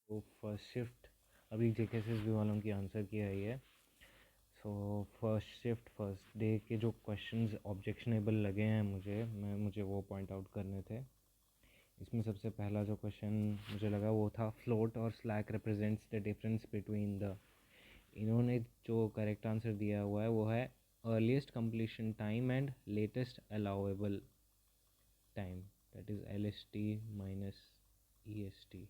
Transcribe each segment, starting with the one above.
तो first shift अभी JKSSB वालों की आंसर की आई है। So first shift first day के जो क्वेश्चंस ऑब्जेक्शनेबल लगे हैं मुझे वो पॉइंट आउट करने थे। इसमें सबसे पहला जो क्वेश्चन मुझे लगा वो था फ्लोट और slack represents the difference between the. इन्होंने जो करेक्ट आंसर दिया हुआ है वो है earliest completion time and latest allowable time, that is LST minus EST।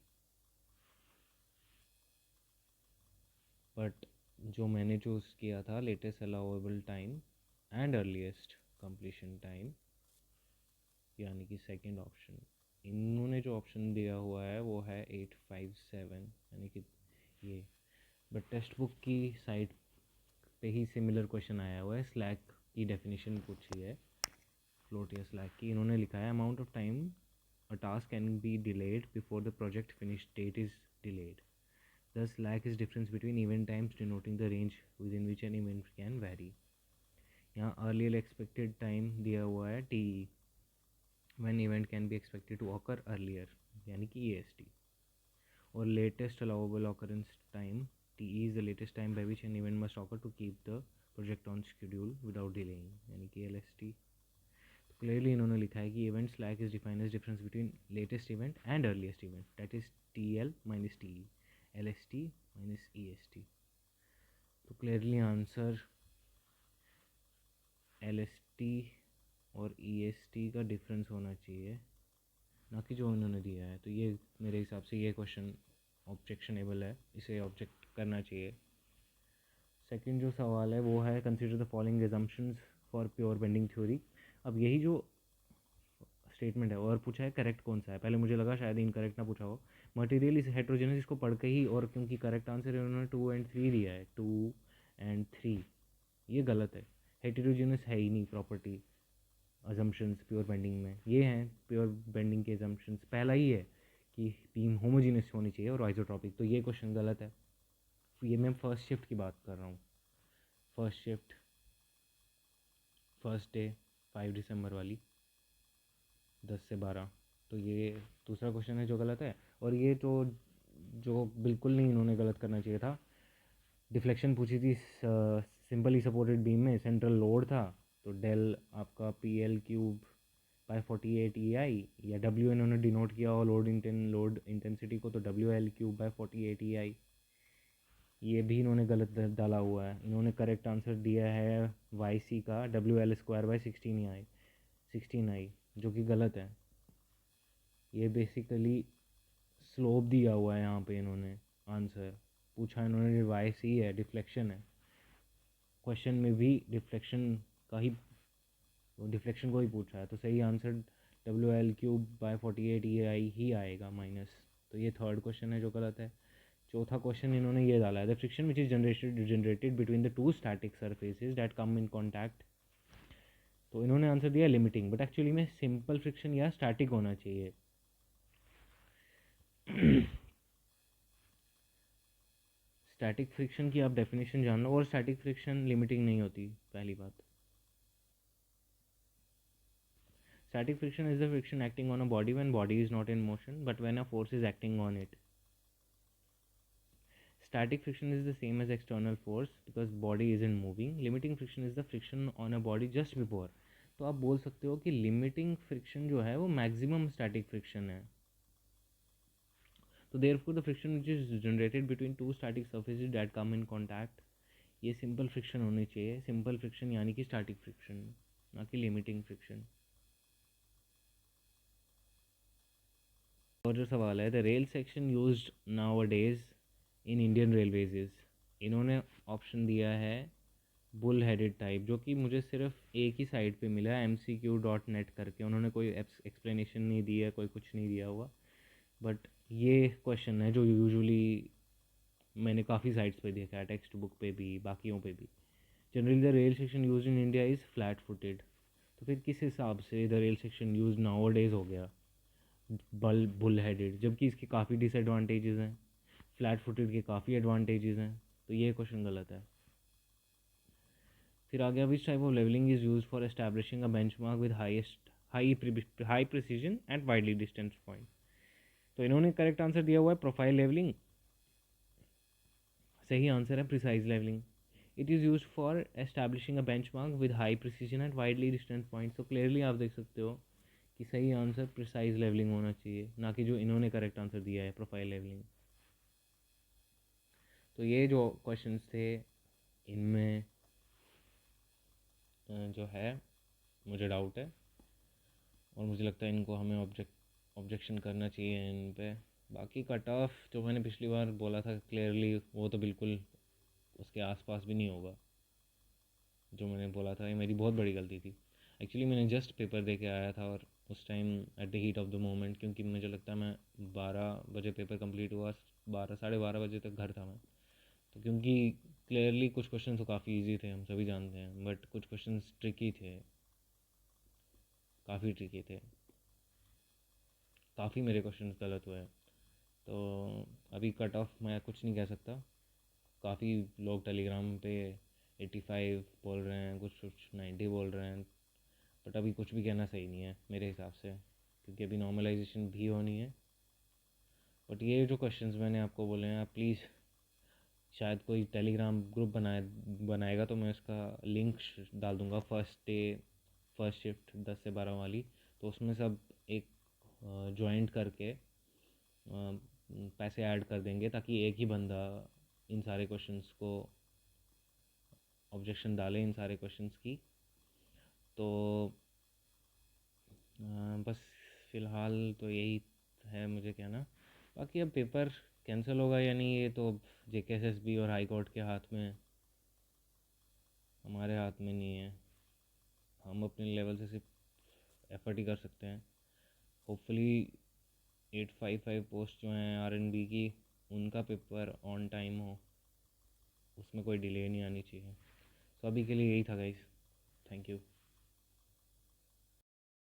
But जो मैंने चूज़ किया था latest allowable time and earliest completion time, यानी कि सेकंड ऑप्शन, इन्होंने जो ऑप्शन दिया हुआ है वो है 857, यानी कि ये। बट टेक्स्ट बुक की साइट पे ही सिमिलर क्वेश्चन आया हुआ है, स्लैक की डेफिनेशन पूछी है फ्लोट या स्लैक की। इन्होंने लिखा है amount of time a task can be delayed before the project finish that is delayed. The slack is difference between event times denoting the range within which an event can vary। यहाँ earlier expected time दिया हुआ है TE, when event can be expected to occur earlier, यानी कि EST। और latest allowable occurrence time TE is the latest time by which an event must occur to keep the project on schedule without delaying, यानी कि LST। तो clearly इन्होंने लिखा है कि event slack is defined as difference between latest event and earliest event, that is TL minus TE, LST minus EST। तो clearly answer LST और EST का डिफरेंस होना चाहिए, ना कि जो इन्होंने दिया है। तो ये मेरे हिसाब से ये क्वेश्चन ऑब्जेक्शनेबल है, इसे ऑब्जेक्ट करना चाहिए। सेकंड जो सवाल है वो है consider the following assumptions for pure bending theory. अब यही जो स्टेटमेंट है और पूछा है करेक्ट कौन सा है, पहले मुझे लगा शायद इनकरेक्ट ना पूछा हो। मटेरियल इज हेट्रोजेनस, इसको पढ़ के ही, और क्योंकि करेक्ट आंसर इन्होंने 2 एंड 3 दिया है, 2 एंड 3, ये गलत है। हेटेरोजेनस है ही नहीं प्रॉपर्टी अजम्पशंस प्योर बेंडिंग में, ये हैं प्योर बेंडिंग के अजम्पशंस। पहला ही है कि बीम होमोजीनियस होनी चाहिए और आइसोट्रॉपिक, तो ये क्वेश्चन गलत है। ये मैं फर्स्ट शिफ्ट की बात कर रहा हूँ, फर्स्ट शिफ्ट फर्स्ट डे 5 दिसंबर वाली 10 से 12। तो ये दूसरा क्वेश्चन है जो गलत है। और ये जो बिल्कुल नहीं इन्होंने गलत करना चाहिए था, डिफ्लेक्शन पूछी थी सिंपली सपोर्टेड बीम में, सेंट्रल लोड था, तो डेल आपका PL³ बाय 48 EI, या W इन्होंने डिनोट किया हो लोड इंटेंसिटी को, तो WL³ बाय 48 EI। ये भी इन्होंने गलत डाला हुआ है। इन्होंने करेक्ट आंसर दिया है YC का WL² बाय 16 I, जो कि गलत है। ये बेसिकली स्लोप दिया हुआ है यहाँ पे, इन्होंने आंसर पूछा इन्होंने YC है, डिफ्लेक्शन है। क्वेश्चन में भी डिफ्लेक्शन को ही पूछा है, तो सही आंसर WL³ बाय 48 EI ही आएगा माइनस। तो ये थर्ड क्वेश्चन है जो गलत है। चौथा क्वेश्चन इन्होंने ये डाला है the friction which is generated between the two static surfaces that come in contact. तो इन्होंने आंसर दिया लिमिटिंग, बट एक्चुअली में सिंपल फ्रिक्शन या स्टैटिक होना चाहिए। स्टैटिक फ्रिक्शन की आप डेफिनेशन जान लो, और स्टैटिक फ्रिक्शन लिमिटिंग नहीं होती, पहली बात। Static friction is the friction acting on a body when body is not in motion but when a force is acting on it. Static friction is the same as external force because body isn't moving. Limiting friction is the friction on a body just before। तो आप बोल सकते हो कि limiting friction जो है वो maximum static friction है। तो therefore the friction which is generated between two static surfaces that come in contact, ये सिंपल फ्रिक्शन होनी चाहिए। सिंपल फ्रिक्शन यानी कि स्टैटिक फ्रिक्शन, ना कि लिमिटिंग फ्रिक्शन। और जो सवाल है the rail section used nowadays in Indian railways is, इन्होंने ऑप्शन दिया है बुल हेडेड टाइप, जो कि मुझे सिर्फ एक ही साइड पे मिला है MCQ.net करके। उन्होंने कोई एक्सप्लेनेशन नहीं दी है, कोई कुछ नहीं दिया हुआ। बट ये क्वेश्चन है जो यूजुअली मैंने काफ़ी साइट्स पे देखा है, टेक्स्ट बुक पे भी, बाकियों पे भी। Generally the rail section use in India is flat footed, तो फिर किस हिसाब से the rail section use nowadays हो गया बुल हेडेड, जबकि इसके काफ़ी डिसएडवांटेजेस हैं, फ्लैट फुटेड के काफ़ी एडवांटेजेस हैं। तो ये क्वेश्चन गलत है। फिर आ गया which type of levelling is use for establishing a benchmark with high precision at widely distance point. तो इन्होंने करेक्ट आंसर दिया हुआ है प्रोफाइल लेवलिंग, सही आंसर है precise levelling. It is use for establishing a benchmark with high precision at widely distance point. तो clearly आप देख सकते हो कि सही आंसर प्रिसाइज लेवलिंग होना चाहिए, ना कि जो इन्होंने करेक्ट आंसर दिया है प्रोफाइल लेवलिंग। तो ये जो क्वेश्चंस थे इनमें जो है मुझे डाउट है, और मुझे लगता है इनको हमें ऑब्जेक्शन करना चाहिए इन पे। बाकी कट ऑफ जो मैंने पिछली बार बोला था क्लियरली वो तो बिल्कुल उसके आसपास भी नहीं होगा। जो मैंने बोला था ये मेरी बहुत बड़ी गलती थी। एक्चुअली मैंने जस्ट पेपर दे के आया था, और उस time at the heat of the moment, क्योंकि मुझे लगता है मैं 12 बजे पेपर कंप्लीट हुआ, 12 साढ़े 12 बजे तक घर था मैं। तो क्योंकि क्लियरली कुछ क्वेश्चन तो काफ़ी इजी थे, हम सभी जानते हैं, बट कुछ क्वेश्चन ट्रिकी थे, काफ़ी ट्रिकी थे, काफ़ी मेरे क्वेश्चन गलत हुए। तो अभी कट ऑफ मैं कुछ नहीं कह सकता। काफ़ी लोग टेलीग्राम पे 85 बोल रहे हैं, कुछ कुछ 90 बोल रहे हैं, बट अभी कुछ भी कहना सही नहीं है मेरे हिसाब से, क्योंकि अभी नॉर्मलाइजेशन भी होनी है। बट ये जो क्वेश्चंस मैंने आपको बोले हैं, आप प्लीज़, शायद कोई टेलीग्राम ग्रुप बनाएगा तो मैं उसका लिंक डाल दूँगा, फर्स्ट डे फर्स्ट शिफ्ट 10 से 12 वाली। तो उसमें सब एक जॉइंट करके पैसे ऐड कर देंगे, ताकि एक ही बंदा इन सारे क्वेश्चंस को ऑब्जेक्शन डाले, इन सारे क्वेश्चंस की। तो बस फ़िलहाल तो यही है मुझे कहना। बाकी अब पेपर कैंसिल होगा या नहीं ये तो JKSSB और हाई कोर्ट के हाथ में है, हमारे हाथ में नहीं है। हम अपने लेवल से सिर्फ एफर्ट ही कर सकते हैं। होपफुली 855 पोस्ट जो हैं R&B की, उनका पेपर ऑन टाइम हो, उसमें कोई डिले नहीं आनी चाहिए। तो अभी के लिए यही था गाइस, थैंक यू।